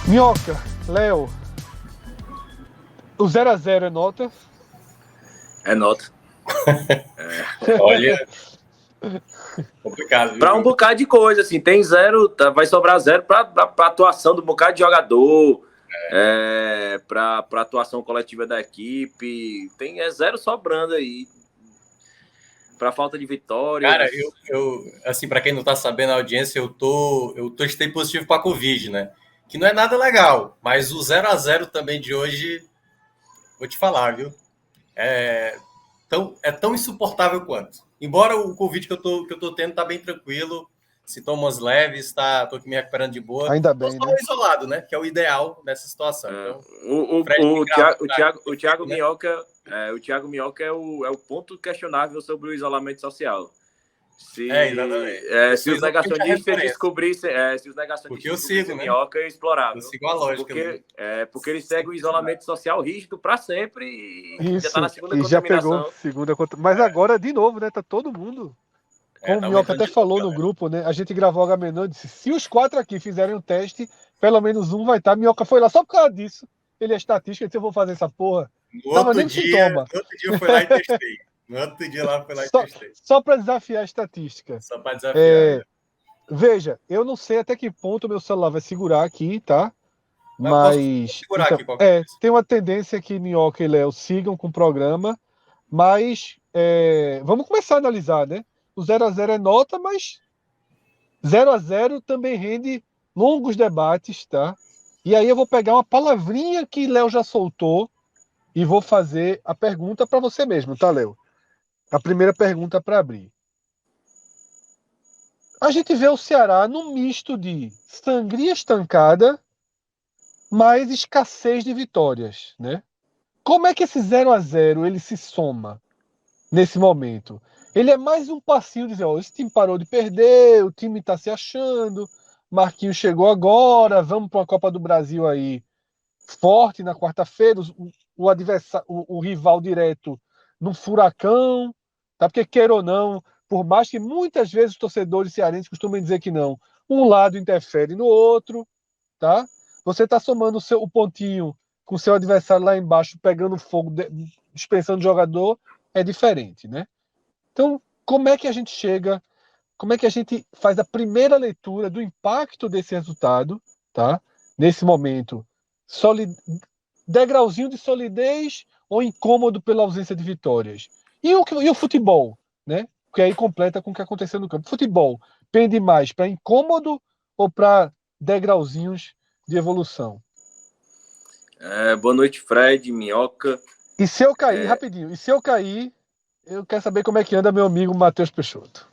Minhoca, Léo, o 0x0 é nota? É nota. Olha, complicado, viu? Para um bocado de coisa, assim, tem zero, vai sobrar zero para atuação do bocado de jogador, para atuação coletiva da equipe, tem zero sobrando aí, para falta de vitórias. Cara, eu assim, para quem não tá sabendo, a audiência, eu testei positivo para Covid, né? Que não é nada legal, mas o 0x0 também de hoje, vou te falar, viu? É tão insuportável quanto. Embora o Covid que eu tô tendo tá bem tranquilo, sintomas leves, tô aqui me recuperando de boa. Ainda Tô bem, só né? isolado, né? Que é o ideal nessa situação. Então, O Thiago Minhoca, o Thiago Minhoca é o ponto questionável sobre o isolamento social. Se os negacionistas descobrissem Minhoca, explorável. Eu sigo a lógica. Porque ele segue o isolamento social rígido para sempre e Isso, já está na segunda e já contaminação. pegou segunda mas agora, de novo, né? Tá todo mundo. Como o Minhoca até falou no grupo, né? A gente gravou o Agamenon e disse: se os 4 aqui fizerem um teste, pelo menos um vai estar. Minhoca foi lá só por causa disso. Ele é estatística, disse: eu vou fazer essa porra. No outro dia eu fui lá e testei. No outro dia lá, fui lá e testei. Só para desafiar a estatística. Só para desafiar. Veja, eu não sei até que ponto o meu celular vai segurar aqui, tá? Mas segurar então, aqui tem uma tendência que Minhoca e Léo sigam com o programa, mas vamos começar a analisar, né? O 0x0 é nota, mas 0x0 também rende longos debates, tá? E aí eu vou pegar uma palavrinha que Léo já soltou e vou fazer a pergunta para você mesmo, tá, Léo? A primeira pergunta para abrir. A gente vê o Ceará num misto de sangria estancada, mais escassez de vitórias, né? Como é que esse 0x0 ele se soma nesse momento? Ele é mais um passinho de dizer, ó, esse time parou de perder, o time está se achando, Marquinhos chegou agora, vamos para uma Copa do Brasil aí forte na quarta-feira, o adversário, o rival direto num furacão, tá? Porque queira ou não, por mais que muitas vezes os torcedores cearenses costumem dizer que não, um lado interfere no outro, tá? Você está somando o pontinho com o seu adversário lá embaixo, pegando fogo, dispensando jogador, é diferente, né? Então, como é que a gente chega, como é que a gente faz a primeira leitura do impacto desse resultado, tá? Nesse momento, degrauzinho de solidez ou incômodo pela ausência de vitórias? E o futebol, né? Que aí completa com o que aconteceu no campo. Futebol pende mais para incômodo ou para degrauzinhos de evolução? Boa noite, Fred, Minhoca. E se eu cair, rapidinho, eu quero saber como é que anda meu amigo Matheus Peixoto.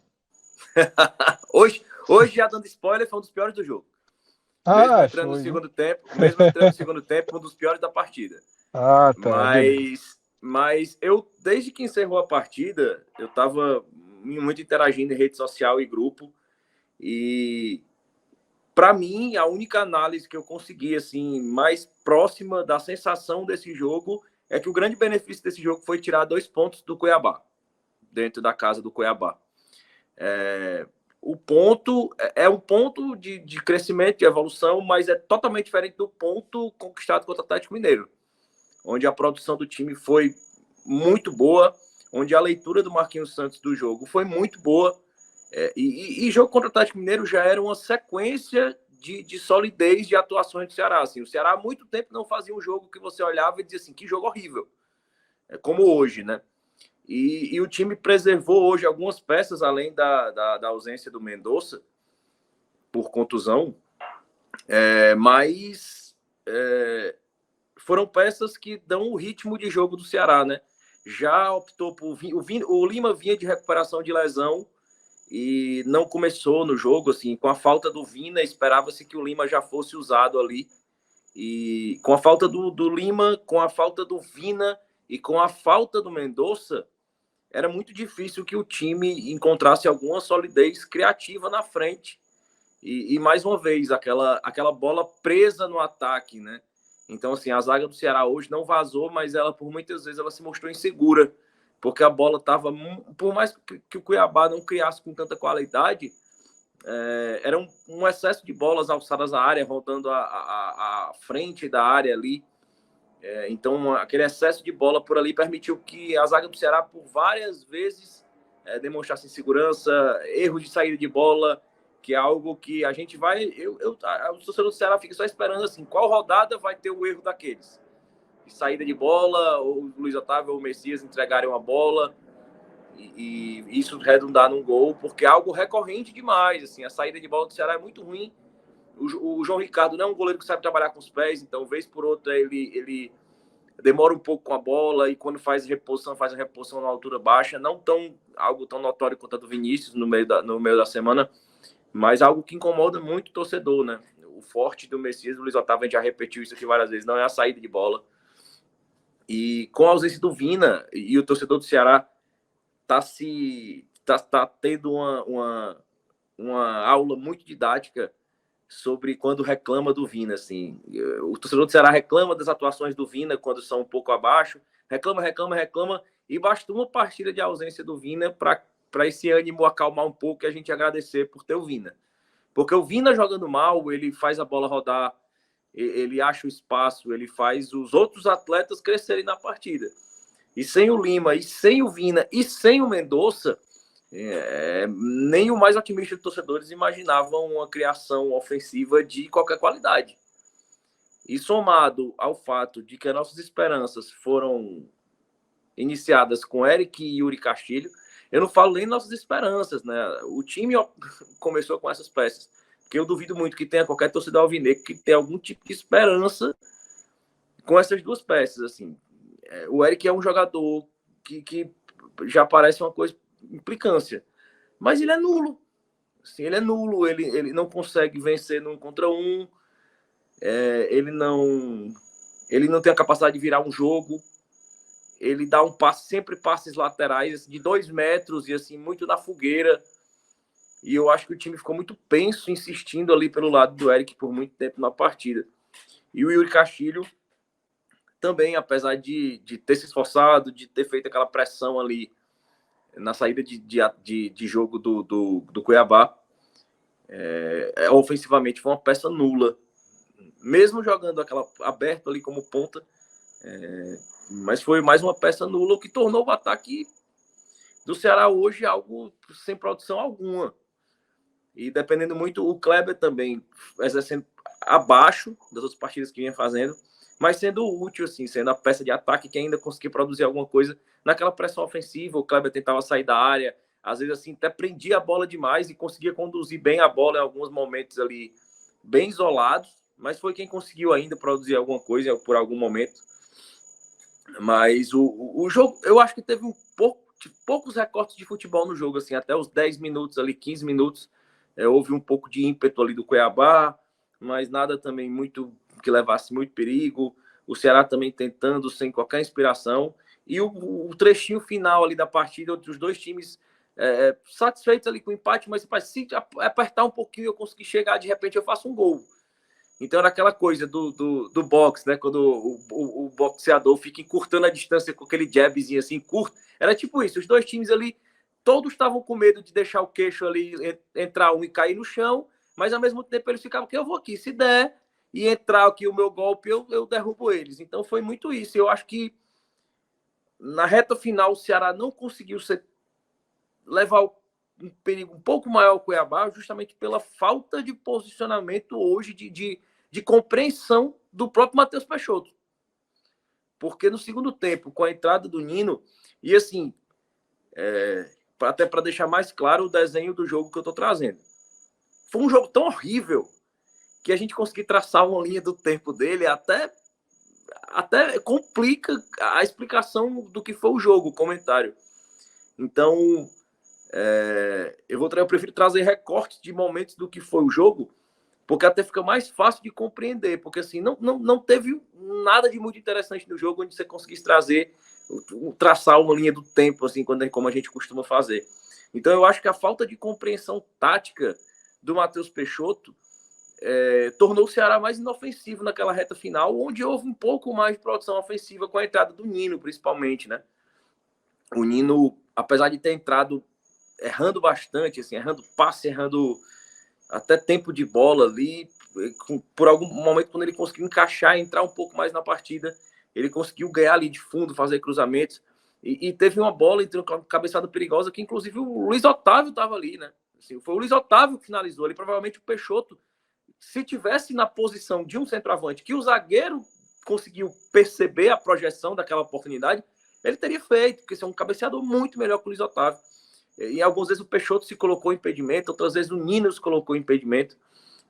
hoje, já dando spoiler, foi um dos piores do jogo. Mesmo entrando no segundo tempo, um dos piores da partida. Tá. Mas eu, desde que encerrou a partida, eu estava muito interagindo em rede social e grupo. E, para mim, a única análise que eu consegui, assim, mais próxima da sensação desse jogo, é que o grande benefício desse jogo foi tirar 2 pontos do Cuiabá, dentro da casa do Cuiabá. O ponto é um ponto de crescimento, de evolução, mas é totalmente diferente do ponto conquistado contra o Atlético Mineiro, onde a produção do time foi muito boa, onde a leitura do Marquinhos Santos do jogo foi muito boa, e jogo contra o Atlético Mineiro já era uma sequência de solidez de atuações do Ceará. Assim, o Ceará há muito tempo não fazia um jogo que você olhava e dizia assim, que jogo horrível, como hoje, né? E o time preservou hoje algumas peças, além da ausência do Mendonça, por contusão, mas foram peças que dão o ritmo de jogo do Ceará, né? Já optou por... O Lima vinha de recuperação de lesão e não começou no jogo, assim, com a falta do Vina, esperava-se que o Lima já fosse usado ali. E com a falta do Lima, com a falta do Vina e com a falta do Mendonça, era muito difícil que o time encontrasse alguma solidez criativa na frente. E mais uma vez, aquela bola presa no ataque, né? Então, assim, a zaga do Ceará hoje não vazou, mas ela, por muitas vezes, ela se mostrou insegura, porque a bola estava... Por mais que o Cuiabá não criasse com tanta qualidade, era um excesso de bolas alçadas à área, rodando a frente da área ali. Então, aquele excesso de bola por ali permitiu que a zaga do Ceará, por várias vezes, demonstrasse insegurança, erro de saída de bola, que é algo que a gente vai... o torcedor do Ceará fica só esperando assim, qual rodada vai ter o erro daqueles? De saída de bola, ou o Luiz Otávio ou o Messias entregarem uma bola e isso redundar num gol, porque é algo recorrente demais. Assim, a saída de bola do Ceará é muito ruim. O João Ricardo não é um goleiro que sabe trabalhar com os pés, então, vez por outra, ele demora um pouco com a bola e quando faz a reposição na altura baixa, não algo tão notório quanto a do Vinícius no meio da semana, mas algo que incomoda muito o torcedor, né? O forte do Messias, do Luiz Otávio, a gente já repetiu isso aqui várias vezes, não é a saída de bola. E com a ausência do Vina, e o torcedor do Ceará tá tendo uma aula muito didática sobre quando reclama do Vina, assim. O torcedor do Ceará reclama das atuações do Vina quando são um pouco abaixo, reclama, e basta uma partida de ausência do Vina para esse ânimo acalmar um pouco e a gente agradecer por ter o Vina. Porque o Vina jogando mal, ele faz a bola rodar, ele acha o espaço, ele faz os outros atletas crescerem na partida. E sem o Lima, e sem o Vina, e sem o Mendonça, nem o mais otimista de torcedores imaginavam uma criação ofensiva de qualquer qualidade. E somado ao fato de que as nossas esperanças foram iniciadas com Eric e Yuri Castilho, eu não falo nem nossas esperanças, né? O time começou com essas peças, porque eu duvido muito que tenha qualquer torcedor alvinegro que tenha algum tipo de esperança com essas duas peças, assim. O Eric é um jogador que já parece uma coisa, implicância, mas ele é nulo. Assim, ele é nulo, ele não consegue vencer num contra um, ele não tem a capacidade de virar um jogo, ele dá um passe, sempre passes laterais assim, de 2 metros e assim, muito na fogueira. E eu acho que o time ficou muito penso, insistindo ali pelo lado do Eric por muito tempo na partida. E o Yuri Castilho também, apesar de ter se esforçado, de ter feito aquela pressão ali na saída de jogo do Cuiabá, ofensivamente foi uma peça nula. Mesmo jogando aquela aberto ali como ponta, mas foi mais uma peça nula, o que tornou o ataque do Ceará hoje algo sem produção alguma. E dependendo muito, o Kleber também exercendo abaixo das outras partidas que vinha fazendo, mas sendo útil, assim, sendo a peça de ataque que ainda conseguia produzir alguma coisa naquela pressão ofensiva. O Kleber tentava sair da área, às vezes assim, até prendia a bola demais e conseguia conduzir bem a bola em alguns momentos ali, bem isolados, mas foi quem conseguiu ainda produzir alguma coisa por algum momento. Mas o jogo, eu acho que teve poucos recortes de futebol no jogo, assim, até os 10 minutos ali, 15 minutos, houve um pouco de ímpeto ali do Cuiabá, mas nada também muito que levasse muito perigo. O Ceará também tentando sem qualquer inspiração. E o trechinho final ali da partida, os dois times satisfeitos ali com o empate, mas se apertar um pouquinho eu conseguir chegar, de repente eu faço um gol. Então era aquela coisa do boxe, né? Quando o boxeador fica encurtando a distância com aquele jabzinho assim, curto. Era tipo isso, os dois times ali, todos estavam com medo de deixar o queixo ali, entrar um e cair no chão, mas ao mesmo tempo eles ficavam que eu vou aqui, se der e entrar aqui o meu golpe, eu derrubo eles. Então foi muito isso. Eu acho que na reta final o Ceará não conseguiu levar um perigo um pouco maior ao Cuiabá, justamente pela falta de posicionamento hoje, de compreensão do próprio Matheus Peixoto. Porque no segundo tempo, com a entrada do Nino, e assim, até para deixar mais claro o desenho do jogo que eu estou trazendo. Foi um jogo tão horrível que a gente conseguir traçar uma linha do tempo dele até complica a explicação do que foi o jogo, o comentário. Então, eu prefiro trazer recortes de momentos do que foi o jogo, porque até fica mais fácil de compreender, porque assim, não teve nada de muito interessante no jogo onde você conseguisse traçar uma linha do tempo, assim, como a gente costuma fazer. Então eu acho que a falta de compreensão tática do Matheus Peixoto tornou o Ceará mais inofensivo naquela reta final, onde houve um pouco mais de produção ofensiva com a entrada do Nino, principalmente, né? O Nino, apesar de ter entrado errando bastante, assim, errando passe, errando até tempo de bola ali, por algum momento, quando ele conseguiu encaixar, entrar um pouco mais na partida, ele conseguiu ganhar ali de fundo, fazer cruzamentos, e teve uma bola entre uma cabeçada perigosa, que inclusive o Luiz Otávio estava ali, né? Assim, foi o Luiz Otávio que finalizou ali, provavelmente o Peixoto, se tivesse na posição de um centroavante, que o zagueiro conseguiu perceber a projeção daquela oportunidade, ele teria feito, porque esse é um cabeceador muito melhor que o Luiz Otávio. E algumas vezes o Peixoto se colocou em impedimento, outras vezes o Nino se colocou em impedimento.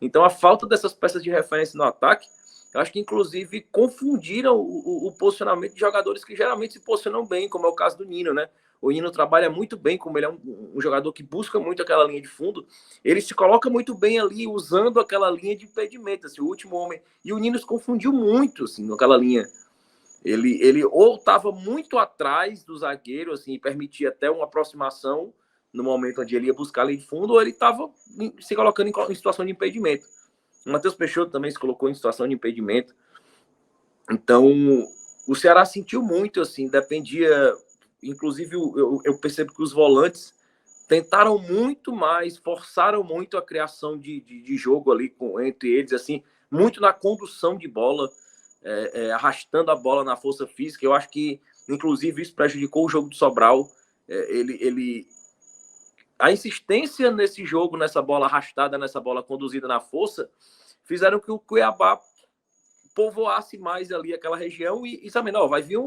Então a falta dessas peças de referência no ataque, eu acho que inclusive confundiram o posicionamento de jogadores que geralmente se posicionam bem, como é o caso do Nino, né? O Nino trabalha muito bem, como ele é um jogador que busca muito aquela linha de fundo, ele se coloca muito bem ali, usando aquela linha de impedimento, assim, o último homem. E o Nino se confundiu muito, assim, naquela linha. Ele ou estava muito atrás do zagueiro, assim, permitia até uma aproximação no momento onde ele ia buscar a linha de fundo, ou ele estava se colocando em situação de impedimento. O Matheus Peixoto também se colocou em situação de impedimento. Então, o Ceará sentiu muito, assim, dependia... Inclusive, eu percebo que os volantes tentaram muito mais, forçaram muito a criação de jogo ali entre eles, assim, muito na condução de bola, arrastando a bola na força física. Eu acho que, inclusive, isso prejudicou o jogo do Sobral. A insistência nesse jogo, nessa bola arrastada, nessa bola conduzida na força, fizeram que o Cuiabá povoasse mais ali aquela região e sabe, não, vai vir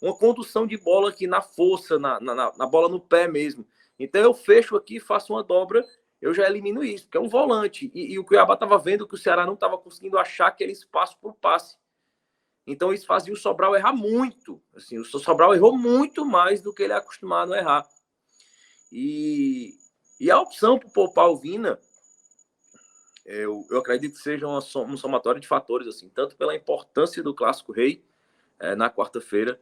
uma condução de bola aqui na força, na bola no pé mesmo. Então eu fecho aqui, faço uma dobra, eu já elimino isso, porque é um volante. E o Cuiabá estava vendo que o Ceará não estava conseguindo achar aquele espaço para o passe. Então isso fazia o Sobral errar muito. Assim, o Sobral errou muito mais do que ele é acostumado a errar. E a opção por poupar o Vina, eu acredito que seja um somatório de fatores, assim, tanto pela importância do Clássico Rei na quarta-feira.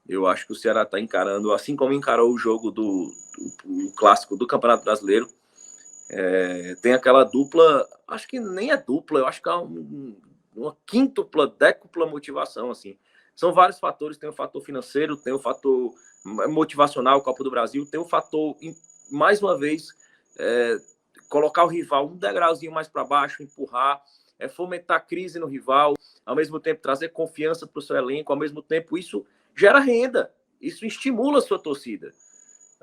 Eu acho que o Ceará está encarando, assim como encarou o jogo do Clássico do Campeonato Brasileiro, tem aquela dupla, acho que nem é dupla, eu acho que é uma quíntupla, décupla motivação, assim. São vários fatores, tem o fator financeiro, tem o fator motivacional, Copa do Brasil, tem o fator, mais uma vez, colocar o rival um degrauzinho mais para baixo, empurrar, fomentar crise no rival, ao mesmo tempo trazer confiança para o seu elenco, ao mesmo tempo isso gera renda, isso estimula a sua torcida.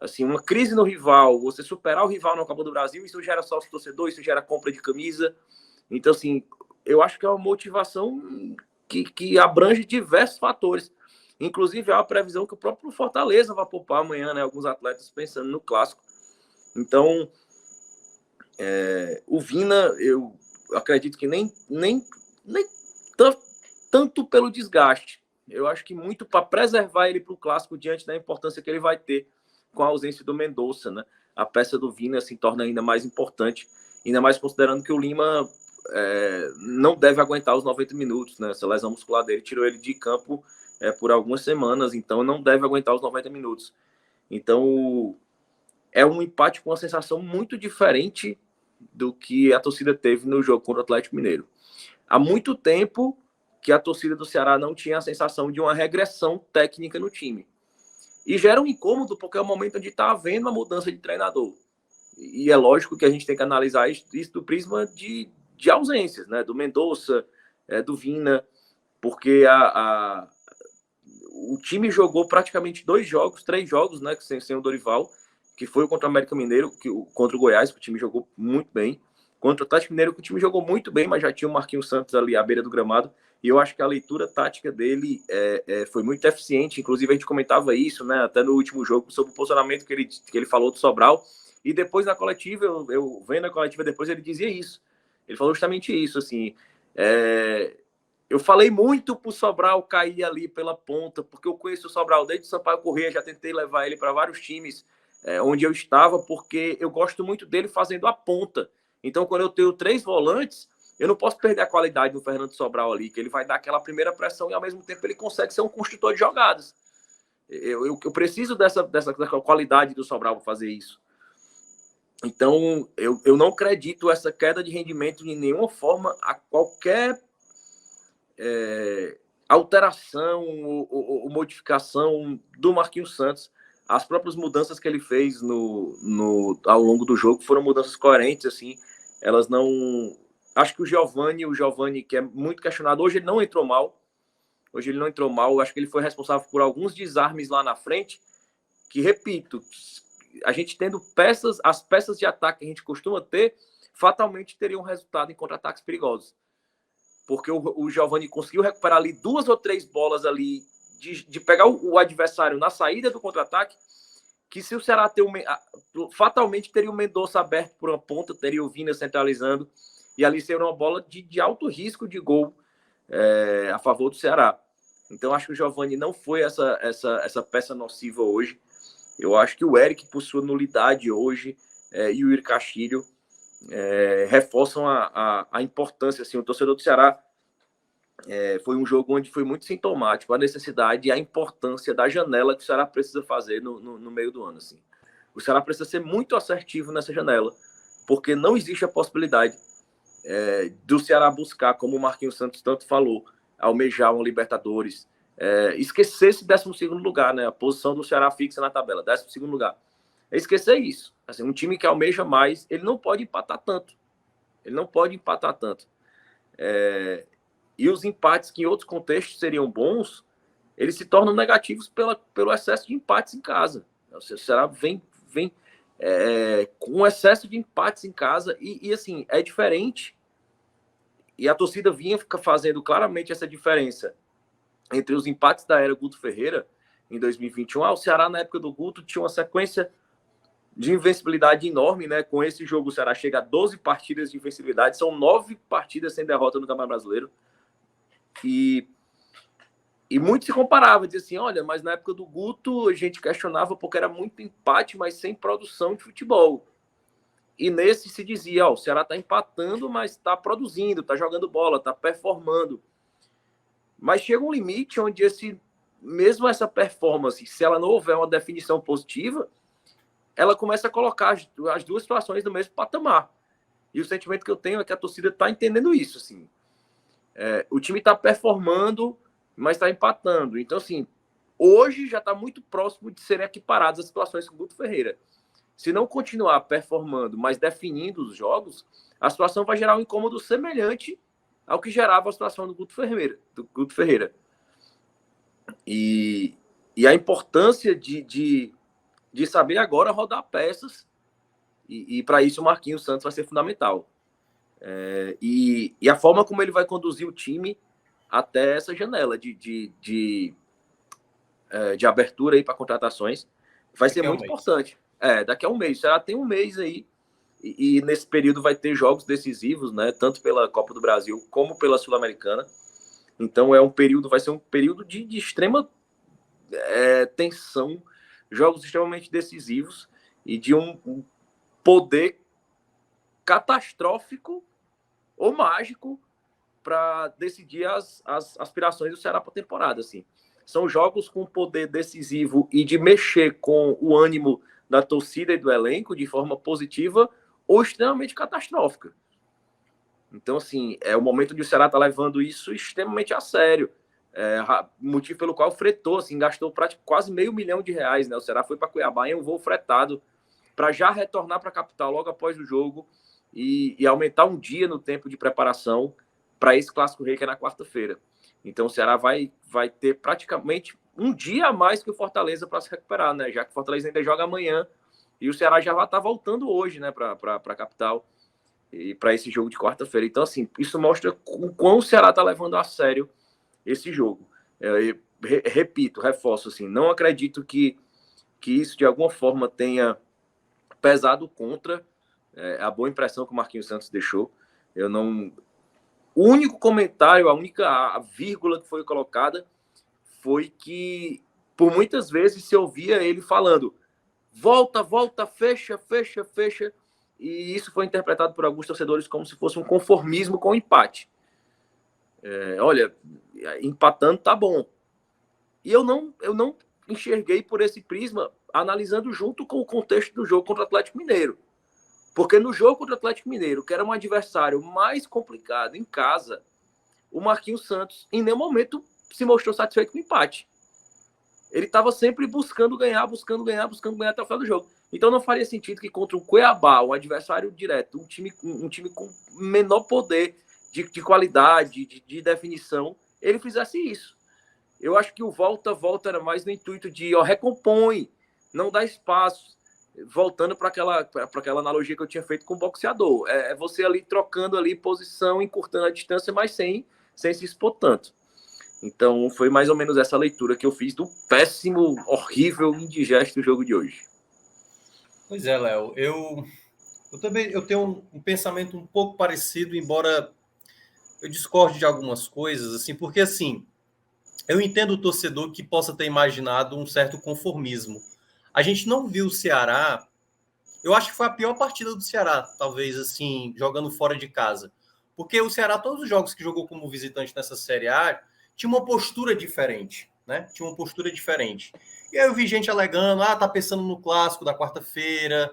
Assim, uma crise no rival, você superar o rival na Copa do Brasil, isso gera sócio torcedor, isso gera compra de camisa. Então, assim, eu acho que é uma motivação que abrange diversos fatores. Inclusive, há uma previsão que o próprio Fortaleza vai poupar amanhã, né? Alguns atletas pensando no Clássico. Então, o Vina, eu acredito que nem tanto pelo desgaste. Eu acho que muito para preservar ele para o Clássico diante da importância que ele vai ter com a ausência do Mendonça, né? A peça do Vina se torna ainda mais importante, ainda mais considerando que o Lima não deve aguentar os 90 minutos, né? Essa lesão muscular dele tirou ele de campo por algumas semanas, então não deve aguentar os 90 minutos. Então, é um empate com uma sensação muito diferente do que a torcida teve no jogo contra o Atlético Mineiro. Há muito tempo que a torcida do Ceará não tinha a sensação de uma regressão técnica no time. E gera um incômodo porque é o momento onde está havendo uma mudança de treinador. E é lógico que a gente tem que analisar isso do prisma de ausências, né? Do Mendonça, do Vina, porque o time jogou praticamente 3 jogos, né? Sem o Dorival, que foi contra o América Mineiro, contra o Goiás, que o time jogou muito bem. Contra o Atlético Mineiro, que o time jogou muito bem, mas já tinha o Marquinhos Santos ali à beira do gramado. E eu acho que a leitura tática dele foi muito eficiente. Inclusive, a gente comentava isso, né? Até no último jogo, sobre o posicionamento que ele falou do Sobral. E depois na coletiva, eu vendo a coletiva depois, ele dizia isso. Ele falou justamente isso, assim. Eu falei muito pro Sobral cair ali pela ponta, porque eu conheço o Sobral desde o Sampaio Corrêa, já tentei levar ele para vários times onde eu estava, porque eu gosto muito dele fazendo a ponta. Então, quando eu tenho 3 volantes, eu não posso perder a qualidade do Fernando Sobral ali, que ele vai dar aquela primeira pressão e, ao mesmo tempo, ele consegue ser um construtor de jogadas. Eu preciso dessa qualidade do Sobral para fazer isso. Então, eu não acredito essa queda de rendimento de nenhuma forma a qualquer alteração ou modificação do Marquinhos Santos. As próprias mudanças que ele fez ao longo do jogo foram mudanças coerentes, assim. elas não... Acho que o Giovani, que é muito questionado, hoje ele não entrou mal. Acho que ele foi responsável por alguns desarmes lá na frente, que, repito, a gente tendo as peças de ataque que a gente costuma ter, fatalmente teriam resultado em contra-ataques perigosos. Porque o Giovani conseguiu recuperar ali 2 ou 3 bolas ali, de pegar o adversário na saída do contra-ataque, que se o Ceará fatalmente teria o Mendonça aberto por uma ponta, teria o Vina centralizando, e ali seria uma bola de alto risco de gol a favor do Ceará. Então, acho que o Giovani não foi essa peça nociva hoje. Eu acho que o Eric, por sua nulidade hoje, e o Yuri Castilho reforçam a importância. Assim, o torcedor do Ceará foi um jogo onde foi muito sintomático a necessidade e a importância da janela que o Ceará precisa fazer no meio do ano. Assim. O Ceará precisa ser muito assertivo nessa janela, porque não existe a possibilidade do Ceará buscar, como o Marquinhos Santos tanto falou, almejar uma Libertadores, esquecer esse 12º lugar, né? A posição do Ceará fixa na tabela, 12º lugar. É esquecer isso. Assim, um time que almeja mais, ele não pode empatar tanto. E os empates que em outros contextos seriam bons, eles se tornam negativos pelo excesso de empates em casa. O Ceará vem com excesso de empates em casa e assim, é diferente. E a torcida vinha fazendo claramente essa diferença entre os empates da era Guto Ferreira em 2021. O Ceará, na época do Guto, tinha uma sequência de invencibilidade enorme, né? Com esse jogo, o Ceará chega a 12 partidas de invencibilidade, são 9 partidas sem derrota no Campeonato Brasileiro. E muito se comparava, dizia assim, olha, mas na época do Guto a gente questionava porque era muito empate, mas sem produção de futebol. E nesse se dizia, o Ceará está empatando, mas está produzindo, está jogando bola, está performando. Mas chega um limite onde mesmo essa performance, se ela não houver uma definição positiva, ela começa a colocar as duas situações no mesmo patamar. E o sentimento que eu tenho é que a torcida está entendendo isso. Assim. O time está performando, mas está empatando. Então, assim, hoje já está muito próximo de serem equiparadas as situações com o Guto Ferreira. Se não continuar performando, mas definindo os jogos, a situação vai gerar um incômodo semelhante ao que gerava a situação do Guto Ferreira. E a importância de saber agora rodar peças, e para isso o Marquinhos Santos vai ser fundamental. E a forma como ele vai conduzir o time até essa janela de abertura para contratações vai ser muito importante. Daqui a um mês. Será tem um mês aí. E nesse período vai ter jogos decisivos, né? Tanto pela Copa do Brasil como pela Sul-Americana. Então vai ser um período de extrema tensão, jogos extremamente decisivos e de um poder catastrófico ou mágico para decidir as aspirações do Ceará para a temporada. Assim. São jogos com poder decisivo e de mexer com o ânimo da torcida e do elenco de forma positiva ou extremamente catastrófica. Então, assim, é o momento onde o Ceará está levando isso extremamente a sério. Motivo pelo qual fretou, assim, gastou quase R$500 mil. Né? O Ceará foi para Cuiabá em um voo fretado para já retornar para a capital logo após o jogo e aumentar um dia no tempo de preparação para esse Clássico Rei, que é na quarta-feira. Então, o Ceará vai ter praticamente um dia a mais que o Fortaleza para se recuperar, né? Já que o Fortaleza ainda joga amanhã e o Ceará já vai estar voltando hoje, né, para a capital e para esse jogo de quarta-feira. Então, assim, isso mostra o quão o Ceará está levando a sério esse jogo. Repito, reforço, assim, não acredito que isso de alguma forma tenha pesado contra a boa impressão que o Marquinhos Santos deixou. O único comentário, a única vírgula que foi colocada foi que, por muitas vezes, se ouvia ele falando volta, fecha, e isso foi interpretado por alguns torcedores como se fosse um conformismo com o empate. Olha, empatando tá bom. E eu não enxerguei por esse prisma, analisando junto com o contexto do jogo contra o Atlético Mineiro. Porque no jogo contra o Atlético Mineiro, que era um adversário mais complicado em casa, o Marquinhos Santos em nenhum momento se mostrou satisfeito com o empate. ele estava sempre buscando ganhar até o final do jogo. Então não faria sentido que contra o Cuiabá, um adversário direto, um time com menor poder de qualidade, de definição, ele fizesse isso. Eu acho que o volta era mais no intuito de recompõe, não dá espaço. Voltando para aquela analogia que eu tinha feito com o boxeador. É você ali trocando ali posição, encurtando a distância, mas sem se expor tanto. Então, foi mais ou menos essa leitura que eu fiz do péssimo, horrível, indigesto jogo de hoje. Pois é, Léo. Eu tenho um pensamento um pouco parecido, embora eu discorde de algumas coisas, assim, porque, assim, eu entendo o torcedor que possa ter imaginado um certo conformismo. A gente não viu o Ceará. Eu acho que foi a pior partida do Ceará, talvez, assim, jogando fora de casa. Porque o Ceará, todos os jogos que jogou como visitante nessa Série A, tinha uma postura diferente, né? Tinha uma postura diferente. E aí eu vi gente alegando, tá pensando no clássico da quarta-feira,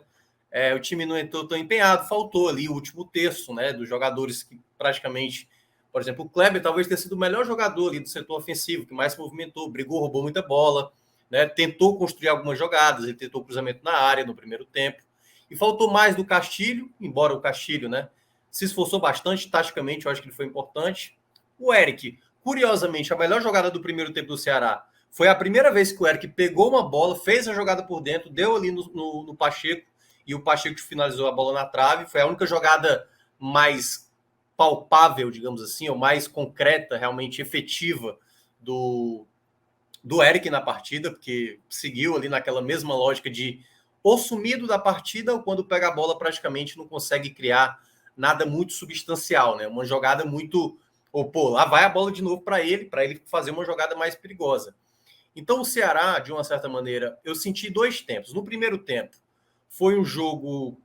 o time não entrou tão empenhado, faltou ali o último terço, né? Dos jogadores que praticamente, por exemplo, o Kleber talvez tenha sido o melhor jogador ali do setor ofensivo, que mais movimentou, brigou, roubou muita bola, né? Tentou construir algumas jogadas, ele tentou cruzamento na área no primeiro tempo. E faltou mais do Castilho, embora o Castilho, né, se esforçou bastante, taticamente, eu acho que ele foi importante. O Eric, curiosamente, a melhor jogada do primeiro tempo do Ceará foi a primeira vez que o Eric pegou uma bola, fez a jogada por dentro, deu ali no Pacheco, e o Pacheco finalizou a bola na trave. Foi a única jogada mais palpável, digamos assim, ou mais concreta, realmente efetiva do Eric na partida, porque seguiu ali naquela mesma lógica de ou sumido da partida, ou quando pega a bola praticamente não consegue criar nada muito substancial, né? Uma jogada muito... lá vai a bola de novo para ele fazer uma jogada mais perigosa. Então o Ceará, de uma certa maneira, eu senti dois tempos. No primeiro tempo, foi um jogo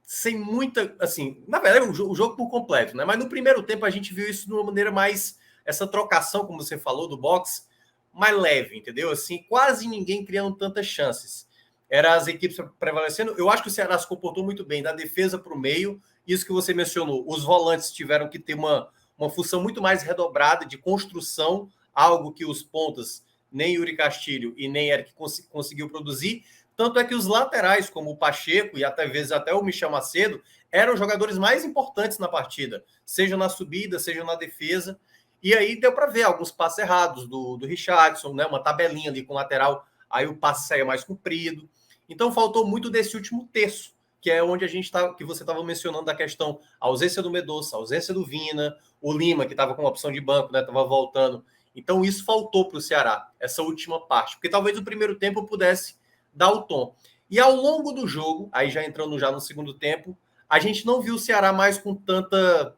sem muita... assim, na verdade, o jogo por completo, né? Mas no primeiro tempo a gente viu isso de uma maneira mais... essa trocação, como você falou, do boxe, mais leve, entendeu? Assim, quase ninguém criando tantas chances. Era as equipes prevalecendo. Eu acho que o Ceará se comportou muito bem, da defesa para o meio. Isso que você mencionou, os volantes tiveram que ter uma função muito mais redobrada de construção, algo que os pontas, nem Yuri Castilho e nem Eric conseguiu produzir. Tanto é que os laterais, como o Pacheco e até vezes até o Michel Macedo, eram os jogadores mais importantes na partida, seja na subida, seja na defesa. E aí deu para ver alguns passes errados do Richardson, né? Uma tabelinha ali com o lateral, aí o passe saia mais comprido. Então faltou muito desse último terço, que é onde a gente tá, que você estava mencionando da questão, a ausência do Medoça, a ausência do Vina, o Lima, que estava com uma opção de banco, né? Estava voltando. Então isso faltou para o Ceará, essa última parte, porque talvez o primeiro tempo pudesse dar o tom. E ao longo do jogo, aí já entrando já no segundo tempo, a gente não viu o Ceará mais com tanta...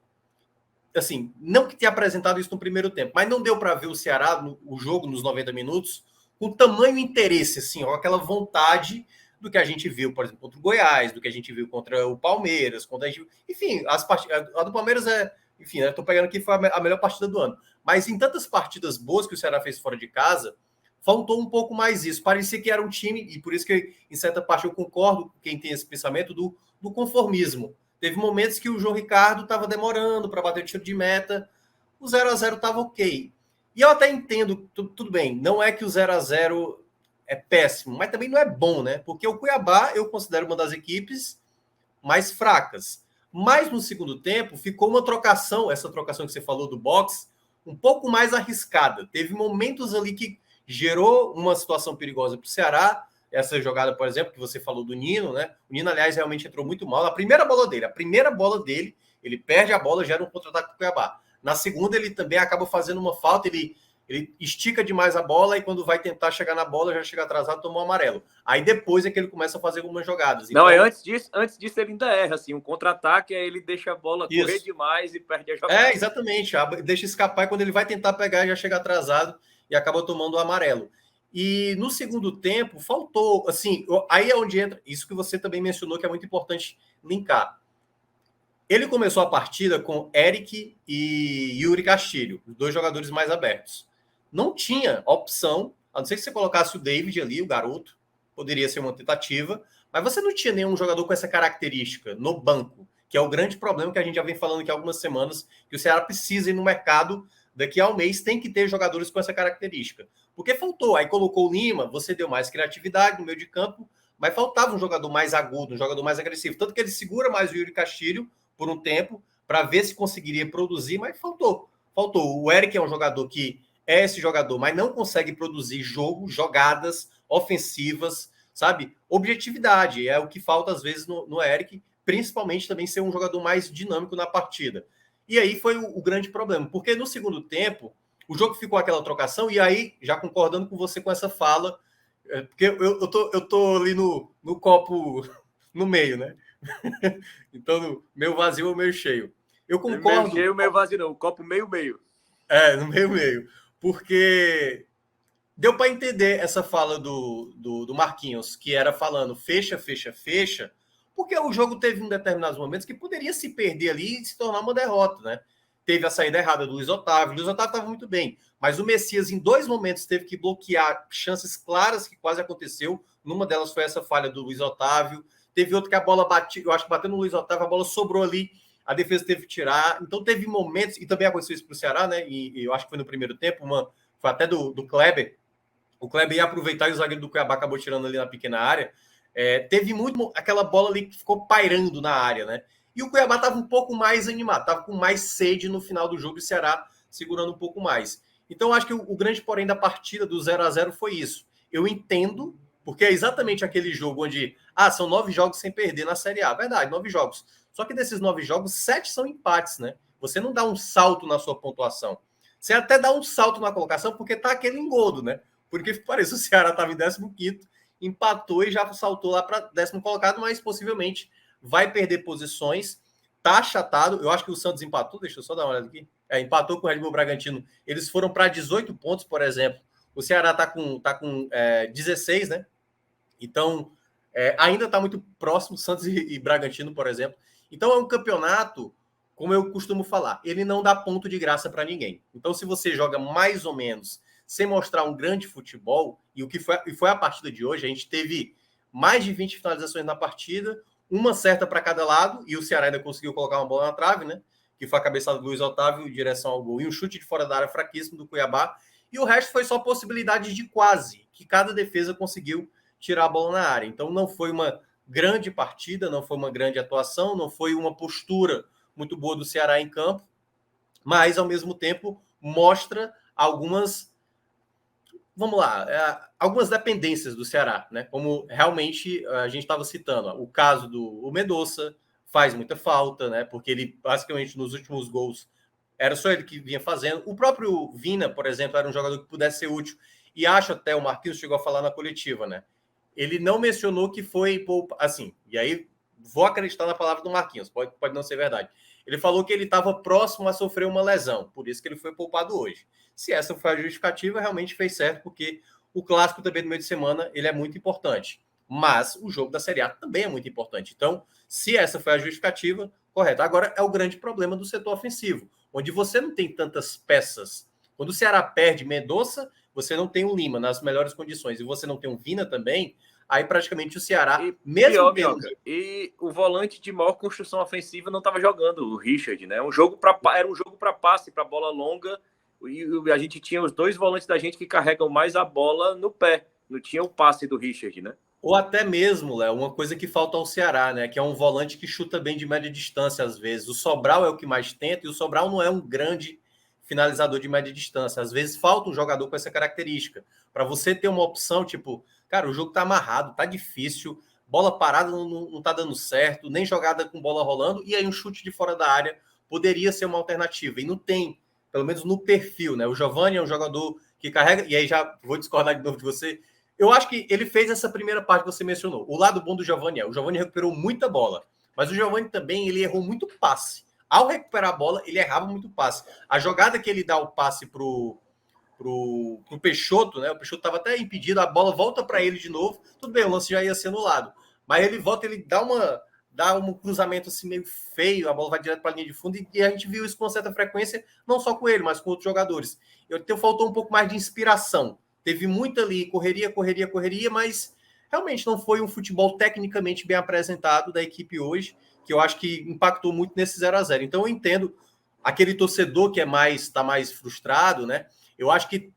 assim, não que tenha apresentado isso no primeiro tempo, mas não deu para ver o Ceará, o jogo nos 90 minutos, com tamanho interesse, assim, ó, aquela vontade do que a gente viu, por exemplo, contra o Goiás, do que a gente viu contra o Palmeiras, contra a gente... enfim, a do Palmeiras enfim, eu tô pegando aqui, foi a melhor partida do ano. Mas em tantas partidas boas que o Ceará fez fora de casa, faltou um pouco mais isso. Parecia que era um time, e por isso que, em certa parte, eu concordo com quem tem esse pensamento do conformismo. Teve momentos que o João Ricardo estava demorando para bater o tiro de meta, o 0-0 estava ok. E eu até entendo, tudo bem, não é que o 0-0 é péssimo, mas também não é bom, né? Porque o Cuiabá eu considero uma das equipes mais fracas. Mas no segundo tempo ficou uma trocação, essa trocação que você falou do boxe, um pouco mais arriscada. Teve momentos ali que gerou uma situação perigosa para o Ceará. Essa jogada, por exemplo, que você falou do Nino, né? O Nino, aliás, realmente entrou muito mal. A primeira bola dele, ele perde a bola, gera um contra-ataque para o Cuiabá. Na segunda, ele também acaba fazendo uma falta, ele estica demais a bola e quando vai tentar chegar na bola, já chega atrasado, tomou um amarelo. Aí depois é que ele começa a fazer algumas jogadas. Não, então... antes disso ele ainda erra, assim, um contra-ataque, aí ele deixa a bola correr demais e perde a jogada. Exatamente, deixa escapar e quando ele vai tentar pegar, já chega atrasado e acaba tomando o amarelo. E no segundo tempo, faltou, assim, aí é onde entra, isso que você também mencionou, que é muito importante linkar. Ele começou a partida com Eric e Yuri Castilho, os dois jogadores mais abertos. Não tinha opção, a não ser que você colocasse o David ali, o garoto, poderia ser uma tentativa, mas você não tinha nenhum jogador com essa característica no banco, que é o grande problema que a gente já vem falando aqui há algumas semanas, que o Ceará precisa ir no mercado daqui a um mês tem que ter jogadores com essa característica. Porque faltou. Aí colocou o Lima, você deu mais criatividade no meio de campo, mas faltava um jogador mais agudo, um jogador mais agressivo. Tanto que ele segura mais o Yuri Castilho por um tempo para ver se conseguiria produzir, mas faltou. Faltou. O Eric é um jogador que é esse jogador, mas não consegue produzir jogadas ofensivas, sabe? Objetividade é o que falta às vezes no Eric, principalmente também ser um jogador mais dinâmico na partida. E aí foi o grande problema, porque no segundo tempo o jogo ficou aquela trocação, e aí, já concordando com você com essa fala, porque eu tô ali no copo no meio, né? Então, meu vazio ou meio cheio. Eu concordo. Meio cheio, meio vazio, não. O copo meio-meio. No meio-meio. Porque deu para entender essa fala do Marquinhos, que era falando fecha, fecha, fecha, porque o jogo teve em determinados momentos que poderia se perder ali e se tornar uma derrota, né? Teve a saída errada do Luiz Otávio. O Luiz Otávio estava muito bem, mas o Messias, em 2 momentos, teve que bloquear chances claras que quase aconteceu. Numa delas foi essa falha do Luiz Otávio. Teve outra que a bola bateu, eu acho que bateu no Luiz Otávio, a bola sobrou ali, a defesa teve que tirar. Então teve momentos, e também aconteceu isso para o Ceará, né? E eu acho que foi no primeiro tempo, foi até do Kleber. O Kleber ia aproveitar e o zagueiro do Cuiabá acabou tirando ali na pequena área. Teve muito aquela bola ali que ficou pairando na área, né? E o Cuiabá estava um pouco mais animado, estava com mais sede no final do jogo, e o Ceará segurando um pouco mais. Então, acho que o grande porém da partida do 0-0 foi isso. Eu entendo, porque é exatamente aquele jogo onde são 9 jogos sem perder na Série A. Verdade, 9 jogos. Só que desses 9 jogos, 7 são empates, né? Você não dá um salto na sua pontuação. Você até dá um salto na colocação, porque tá aquele engodo, né? Porque parece o Ceará estava em 15º, empatou e já saltou lá para 10º colocado, mas possivelmente vai perder posições, tá achatado. Eu acho que o Santos empatou, deixa eu só dar uma olhada aqui. Empatou com o Red Bull Bragantino. Eles foram para 18 pontos, por exemplo. O Ceará tá com 16, né? Então, ainda está muito próximo, Santos e Bragantino, por exemplo. Então, é um campeonato, como eu costumo falar, ele não dá ponto de graça para ninguém. Então, se você joga mais ou menos sem mostrar um grande futebol, e o que foi a partida de hoje, a gente teve mais de 20 finalizações na partida, uma certa para cada lado, e o Ceará ainda conseguiu colocar uma bola na trave, né? Que foi a cabeçada do Luiz Otávio em direção ao gol, e um chute de fora da área fraquíssimo do Cuiabá, e o resto foi só possibilidades de quase, que cada defesa conseguiu tirar a bola na área. Então não foi uma grande partida, não foi uma grande atuação, não foi uma postura muito boa do Ceará em campo, mas ao mesmo tempo mostra algumas, vamos lá, algumas dependências do Ceará, né? Como realmente a gente estava citando, o caso do Mendonça faz muita falta, né? Porque ele basicamente nos últimos gols era só ele que vinha fazendo. O próprio Vina, por exemplo, era um jogador que pudesse ser útil, e acho até o Marquinhos chegou a falar na coletiva, né? Ele não mencionou que foi assim, e aí vou acreditar na palavra do Marquinhos, pode não ser verdade. Ele falou que ele estava próximo a sofrer uma lesão, por isso que ele foi poupado hoje. Se essa foi a justificativa, realmente fez certo, porque o clássico também do meio de semana ele é muito importante. Mas o jogo da Série A também é muito importante. Então, se essa foi a justificativa, correto. Agora é o grande problema do setor ofensivo, onde você não tem tantas peças. Quando o Ceará perde Mendonça, você não tem o Lima nas melhores condições, e você não tem o Vina também, aí praticamente o Ceará, mesmo tendo... E o volante de maior construção ofensiva não estava jogando, o Richard, né? Era um jogo para passe, para bola longa, e a gente tinha os 2 volantes da gente que carregam mais a bola no pé. Não tinha o passe do Richard, né? Ou até mesmo, Léo, uma coisa que falta ao Ceará, né? Que é um volante que chuta bem de média distância às vezes. O Sobral é o que mais tenta, e o Sobral não é um grande finalizador de média distância. Às vezes falta um jogador com essa característica. Para você ter uma opção, tipo, cara, o jogo tá amarrado, tá difícil, bola parada não tá dando certo, nem jogada com bola rolando, e aí um chute de fora da área poderia ser uma alternativa. E não tem, pelo menos no perfil, né? O Giovani é um jogador que carrega, e aí já vou discordar de novo de você. Eu acho que ele fez essa primeira parte que você mencionou. O lado bom do Giovani o Giovani recuperou muita bola, mas o Giovani também ele errou muito passe. Ao recuperar a bola, ele errava muito passe. A jogada que ele dá o passe pro Peixoto, né? O Peixoto estava até impedido, a bola volta para ele de novo. Tudo bem, o lance já ia ser anulado. Mas ele volta, ele dá um cruzamento assim meio feio, a bola vai direto para a linha de fundo, e a gente viu isso com certa frequência, não só com ele, mas com outros jogadores. Então faltou um pouco mais de inspiração. Teve muito ali, correria, mas realmente não foi um futebol tecnicamente bem apresentado da equipe hoje, que eu acho que impactou muito nesse 0-0. Então eu entendo aquele torcedor que tá mais frustrado, né? Eu acho que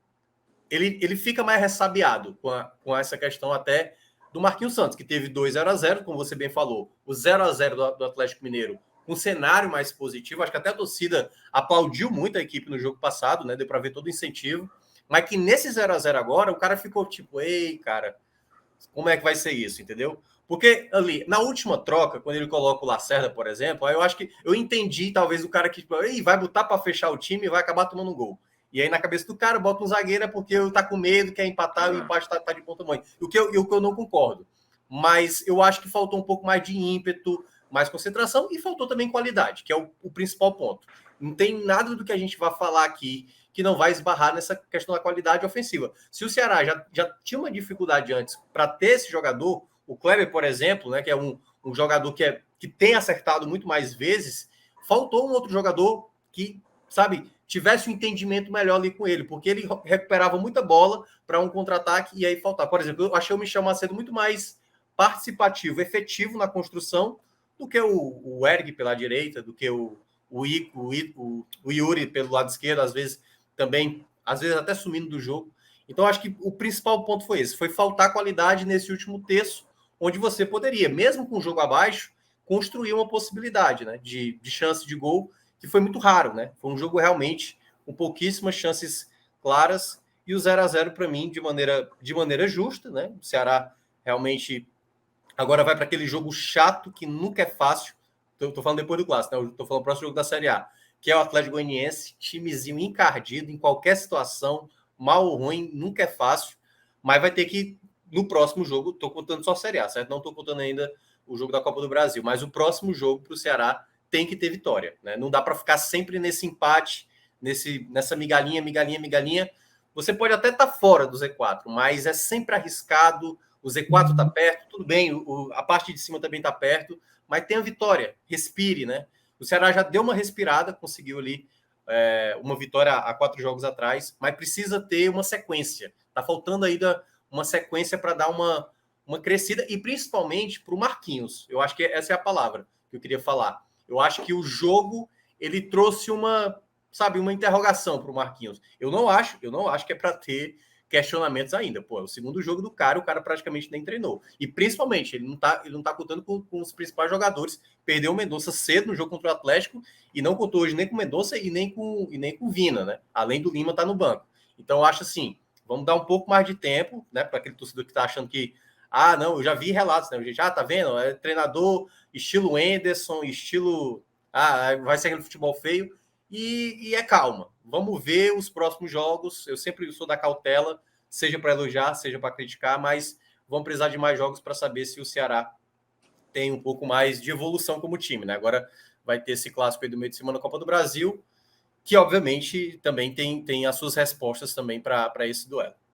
ele fica mais ressabiado com essa questão até do Marquinhos Santos, que teve 2-0, como você bem falou. O 0-0 do Atlético Mineiro, um cenário mais positivo. Acho que até a torcida aplaudiu muito a equipe no jogo passado, né? Deu para ver todo o incentivo. Mas que nesse 0-0 agora, o cara ficou tipo, ei, cara, como é que vai ser isso, entendeu? Porque ali, na última troca, quando ele coloca o Lacerda, por exemplo, aí eu acho que eu entendi, talvez, o cara que tipo, ei, vai botar para fechar o time e vai acabar tomando um gol. E aí, na cabeça do cara, bota um zagueiro é porque tá com medo, quer empatar, e o empate tá de ponta mãe. O que eu não concordo. Mas eu acho que faltou um pouco mais de ímpeto, mais concentração, e faltou também qualidade, que é o principal ponto. Não tem nada do que a gente vai falar aqui que não vai esbarrar nessa questão da qualidade ofensiva. Se o Ceará já tinha uma dificuldade antes para ter esse jogador, o Kleber, por exemplo, né, que é um jogador que tem acertado muito mais vezes, faltou um outro jogador que, sabe, tivesse um entendimento melhor ali com ele, porque ele recuperava muita bola para um contra-ataque e aí faltava. Por exemplo, eu achei o Michel Macedo muito mais participativo, efetivo na construção do que o Erg pela direita, do que o Yuri pelo lado esquerdo, às vezes também, às vezes até sumindo do jogo. Então, acho que o principal ponto foi esse, foi faltar qualidade nesse último terço, onde você poderia, mesmo com o jogo abaixo, construir uma possibilidade, né, de chance de gol, que foi muito raro, né? Foi um jogo realmente com pouquíssimas chances claras, e o 0-0 para mim de maneira justa, né? O Ceará realmente agora vai para aquele jogo chato que nunca é fácil. Tô falando depois do clássico, né? Eu tô falando o próximo jogo da Série A, que é o Atlético Goianiense, timezinho encardido em qualquer situação, mal ou ruim, nunca é fácil, mas vai ter que, no próximo jogo, tô contando só a Série A, certo? Não tô contando ainda o jogo da Copa do Brasil, mas o próximo jogo para o Ceará tem que ter vitória, né? Não dá para ficar sempre nesse empate, nessa migalhinha. Você pode até estar fora do Z4, mas é sempre arriscado. O Z4 está perto, tudo bem, a parte de cima também está perto, mas tem a vitória, respire, né? O Ceará já deu uma respirada, conseguiu ali uma vitória há 4 jogos atrás, mas precisa ter uma sequência. Está faltando ainda uma sequência para dar uma crescida, e principalmente para o Marquinhos. Eu acho que essa é a palavra que eu queria falar. Eu acho que o jogo ele trouxe uma interrogação para o Marquinhos. Eu não acho que é para ter questionamentos ainda. Pô, é o segundo jogo do cara, o cara praticamente nem treinou. E principalmente, ele não tá contando com os principais jogadores. Perdeu o Mendonça cedo no jogo contra o Atlético e não contou hoje nem com o Mendonça e nem com o Vina, né? Além do Lima tá no banco. Então, eu acho assim, vamos dar um pouco mais de tempo, né, para aquele torcedor que tá achando que não, eu já vi relatos, né? Gente, tá vendo? É treinador estilo Anderson, estilo vai ser aquele futebol feio. E é calma. Vamos ver os próximos jogos. Eu sempre sou da cautela, seja para elogiar, seja para criticar, mas vamos precisar de mais jogos para saber se o Ceará tem um pouco mais de evolução como time, né? Agora vai ter esse clássico aí do meio de semana na Copa do Brasil, que obviamente também tem as suas respostas também para esse duelo.